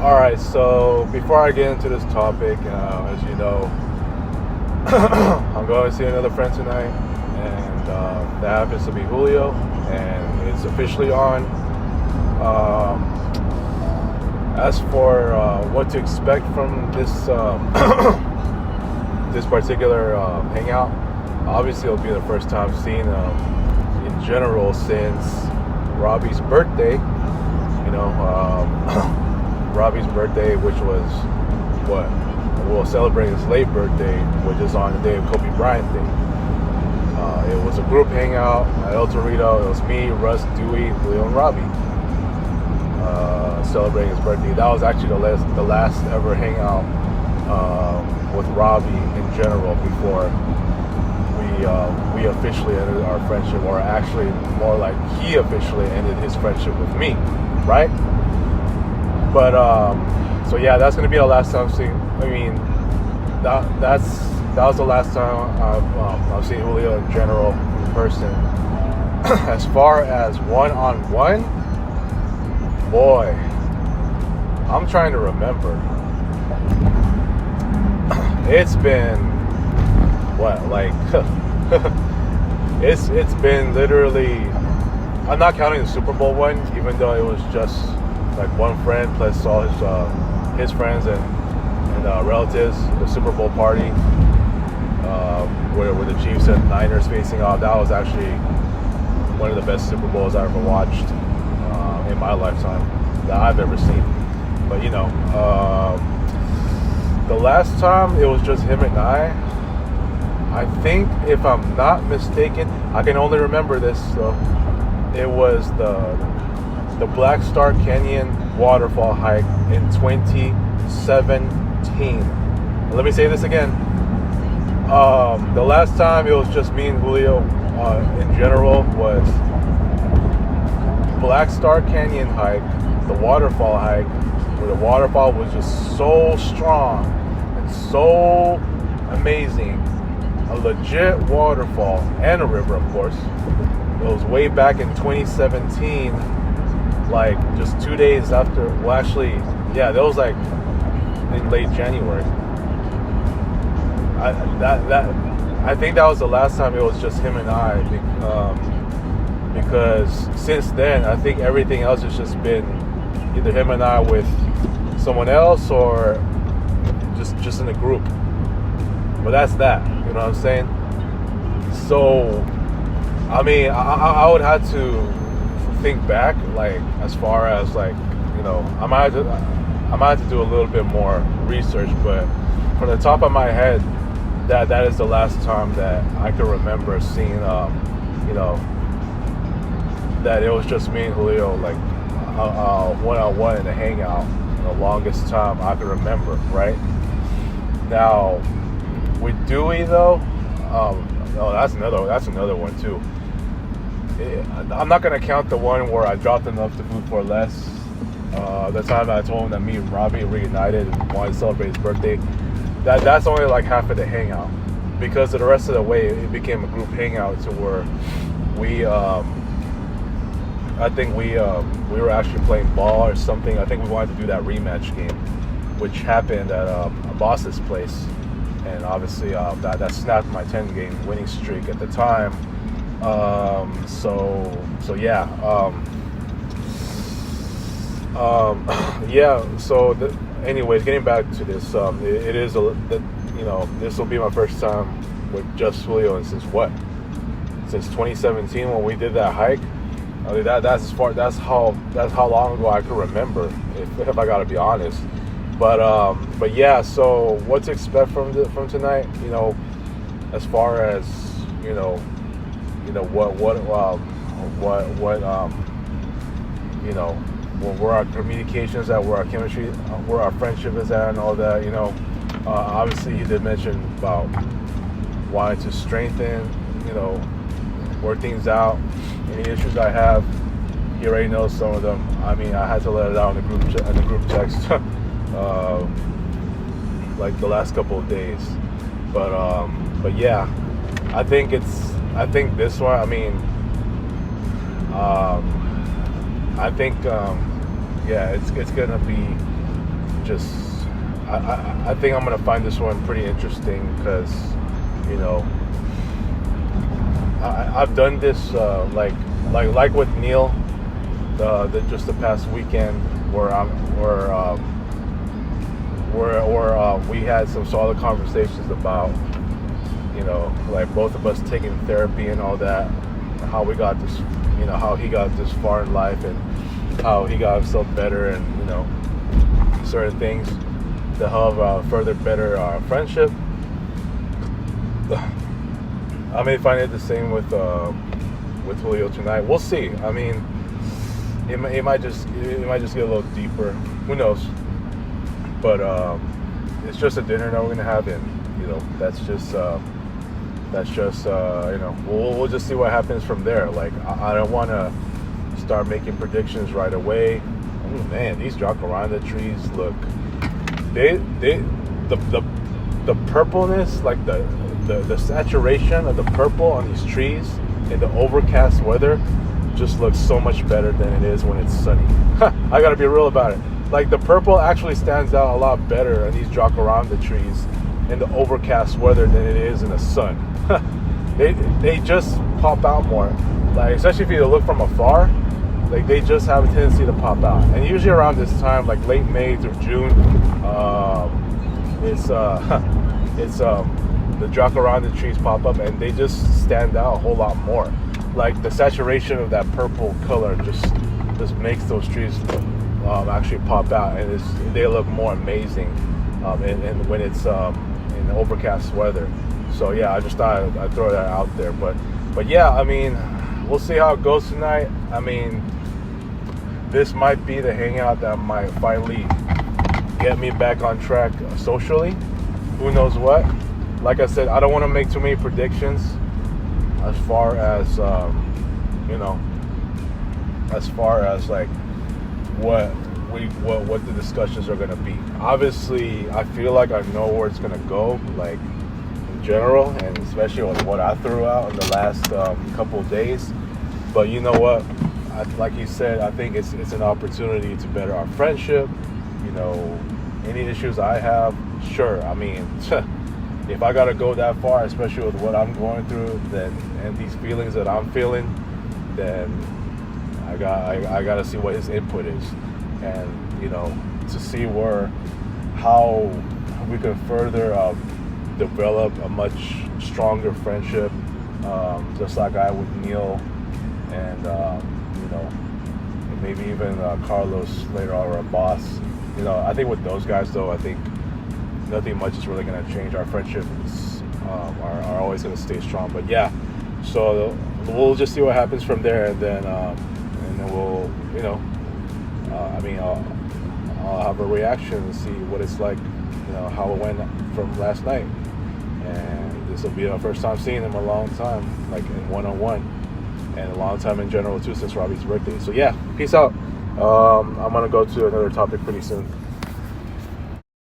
All right, so before I get into this topic, as you know, I'm going to see another friend tonight, and that happens to be Julio, and it's officially on. As for what to expect from this this particular hangout, obviously it'll be the first time seeing him in general since Robbie's birthday. You know. Robbie's birthday, which was what we'll celebrate his late birthday, which is on the day of Kobe Bryant Day. It was a group hangout at El Torito. It was me, Russ, Dewey, Julio, and Robbie celebrating his birthday. That was actually the last ever hangout with Robbie in general before we officially ended our friendship, or actually more like he officially ended his friendship with me, right? But so yeah, that's gonna be the last time seeing. I mean, that was the last time I've seen Julio in general in person. As far as one-on-one, boy, I'm trying to remember. It's been what, like it's been literally. I'm not counting the Super Bowl one, even though it was just like one friend plus all his friends and relatives. The Super Bowl party where the Chiefs and Niners facing off. That was actually one of the best Super Bowls I ever watched in my lifetime that I've ever seen. But you know, the last time it was just him and I think, if I'm not mistaken, I can only remember this. So it was the Black Star Canyon waterfall hike in 2017. Let me say this again. The last time it was just me and Julio in general was Black Star Canyon hike, the waterfall hike, where the waterfall was just so strong and so amazing. A legit waterfall and a river, of course. It was way back in 2017. Like just 2 days after, well, actually, yeah, that was like in late January. I think that was the last time it was just him and I, because since then I think everything else has just been either him and I with someone else or just in a group. But that's that, you know what I'm saying? So, I mean, I would have to think back, like as far as like, you know, I might have to do a little bit more research, but from the top of my head, that is the last time that I can remember seeing, you know, that it was just me and Julio, like one-on-one in a hangout, the longest time I can remember, right? Now with Dewey though, no, that's another one too. I'm not gonna count the one where I dropped him off to Food for Less. The time I told him that me and Robbie reunited and wanted to celebrate his birthday. That's only like half of the hangout, because of the rest of the way it became a group hangout to where we I think we were actually playing ball or something. I think we wanted to do that rematch game, which happened at a boss's place, and obviously that snapped my 10-game winning streak at the time. So yeah. Yeah. So anyways, getting back to this, it is you know, this will be my first time with just Julio, and since 2017 when we did that hike. I mean, that's how long ago I can remember, if I gotta be honest. But yeah. So what to expect from tonight? You know, as far as you know what you know, where our communications at, where our chemistry, where our friendship is at, and all that. You know, obviously he did mention about wanting to strengthen, you know, work things out. Any issues I have, he already knows some of them. I mean, I had to let it out in the group text, like the last couple of days. But yeah, I think this one. I mean, I think yeah, it's gonna be just I think I'm gonna find this one pretty interesting because, you know, I've done this like with Neil, just the past weekend where we had some solid conversations about, you know, like both of us taking therapy and all that, how we got this, you know, how he got this far in life and how he got himself better, and, you know, certain things to help further better our friendship. I may find it the same with Julio tonight. We'll see. I mean, it might just get a little deeper. Who knows? But it's just a dinner that we're gonna have, and, you know, that's just you know, we'll just see what happens from there. Like, I don't want to start making predictions right away. Oh man, these jacaranda trees look, the purpleness, like the saturation of the purple on these trees in the overcast weather just looks so much better than it is when it's sunny. I gotta be real about it. Like, the purple actually stands out a lot better on these jacaranda trees in the overcast weather than it is in the sun. They just pop out more. Like, especially if you look from afar, like, they just have a tendency to pop out. And usually around this time, like late May through June, it's the jacaranda trees pop up, and they just stand out a whole lot more. Like, the saturation of that purple color just makes those trees actually pop out, and they look more amazing, and when it's in overcast weather. So yeah, I just thought I'd throw that out there. But yeah, I mean, we'll see how it goes tonight. I mean, this might be the hangout that might finally get me back on track socially. Who knows what? Like I said, I don't want to make too many predictions as far as you know, as far as like what the discussions are going to be. Obviously, I feel like I know where it's going to go, like, in general, and especially with what I threw out in the last couple of days. But you know what? Like you said, I think it's an opportunity to better our friendship. You know, any issues I have, sure. I mean, if I got to go that far, especially with what I'm going through, and these feelings that I'm feeling, then I got to see what his input is, and, you know, to see how we can further develop a much stronger friendship, just like I with Neil, and you know, maybe even Carlos later on, or a boss. You know, I think with those guys though, I think nothing much is really going to change. Our friendships are always going to stay strong. But yeah, so we'll just see what happens from there, and then we'll, you know, I mean, I'll have a reaction and see what it's like, you know, how it went from last night. And this will be our first time seeing him in a long time, like in one-on-one, and a long time in general too, since Robbie's birthday. So yeah, peace out. I'm gonna go to another topic pretty soon.